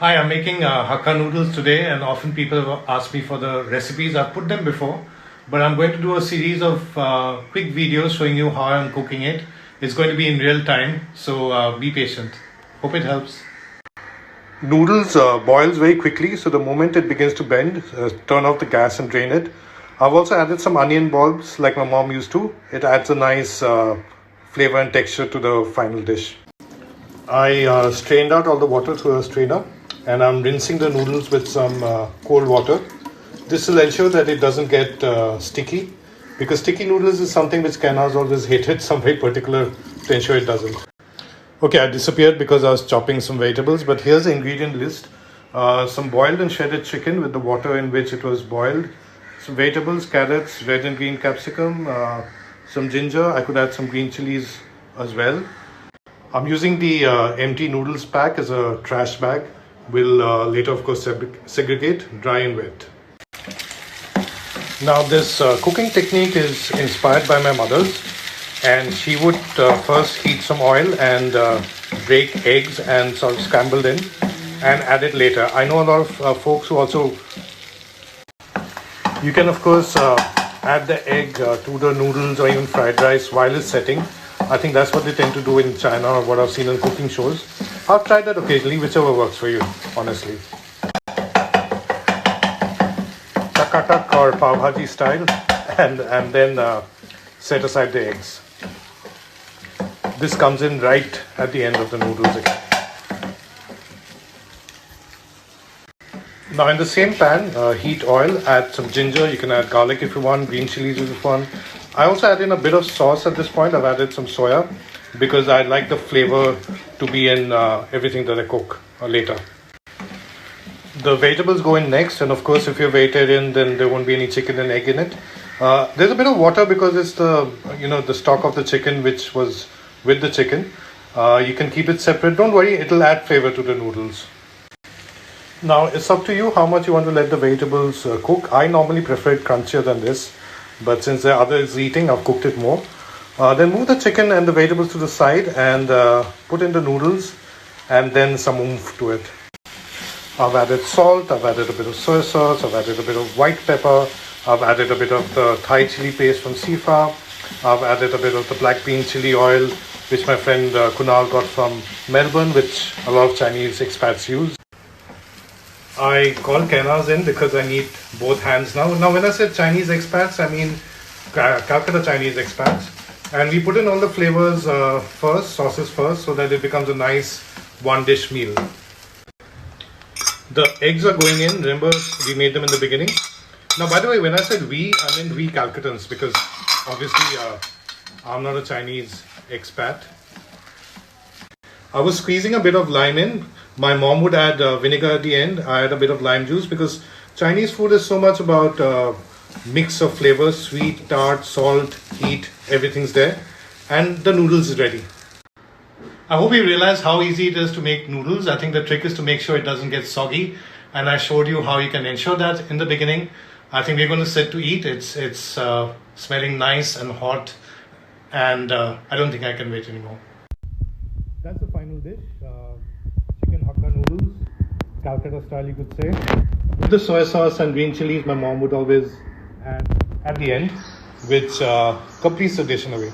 Hi, I'm making Hakka noodles today, and often people have asked me for the recipes. I've put them before, but I'm going to do a series of quick videos showing you how I'm cooking it. It's going to be in real time, so be patient. Hope it helps. Noodles boils very quickly, so the moment it begins to bend, turn off the gas and drain it. I've also added some onion bulbs like my mom used to. It adds a nice flavor and texture to the final dish. I strained out all the water through a strainer, and I'm rinsing the noodles with some cold water. This will ensure that it doesn't get sticky, because sticky noodles is something which Kenna's always hated, some very particular to ensure it doesn't. Okay, I disappeared because I was chopping some vegetables, but here's the ingredient list. Some boiled and shredded chicken with the water in which it was boiled. Some vegetables, carrots, red and green capsicum, some ginger. I could add some green chilies as well. I'm using the empty noodles pack as a trash bag. We'll later, of course, segregate dry and wet. Now, this cooking technique is inspired by my mother's, and she would first heat some oil and break eggs and sort of scramble them and add it later. I know a lot of folks who also. You can, of course, add the egg to the noodles or even fried rice while it's setting. I think that's what they tend to do in China, or what I've seen in cooking shows. I've tried that occasionally, whichever works for you, honestly. Chakatak or pav bhaji style, and then set aside the eggs. This comes in right at the end of the noodles again. Now in the same pan, heat oil, add some ginger, you can add garlic if you want, green chilies if you want. I also add in a bit of sauce at this point. I've added some soya because I like the flavor to be in everything that I cook later. The vegetables go in next, and of course if you're vegetarian then there won't be any chicken and egg in it. There's a bit of water because it's the stock of the chicken which was with the chicken. You can keep it separate. Don't worry, it'll add flavor to the noodles. Now it's up to you how much you want to let the vegetables cook. I normally prefer it crunchier than this, but since the other is eating, I've cooked it more. Then move the chicken and the vegetables to the side and put in the noodles and then some oomph to it. I've added salt, I've added a bit of soy sauce, I've added a bit of white pepper, I've added a bit of the Thai chili paste from Sifa, I've added a bit of the black bean chili oil, which my friend Kunal got from Melbourne, which a lot of Chinese expats use. I called Kenna's in because I need both hands now. Now, when I said Chinese expats, I mean Calcutta Chinese expats. And we put in all the flavors first, sauces first, so that it becomes a nice one-dish meal. The eggs are going in. Remember, we made them in the beginning. Now, by the way, when I said we, I mean we Calcuttans, because obviously I'm not a Chinese expat. I was squeezing a bit of lime in. My mom would add vinegar at the end. I add a bit of lime juice because Chinese food is so much about mix of flavors, sweet, tart, salt, heat, everything's there. And the noodles is ready. I hope you realize how easy it is to make noodles. I think the trick is to make sure it doesn't get soggy. And I showed you how you can ensure that in the beginning. I think we're going to sit to eat. It's smelling nice and hot. And I don't think I can wait anymore. That's the final dish. Chicken Hakka noodles, Calcutta style you could say. With the soy sauce and green chilies my mom would always add at the end, which completes the dish in a way.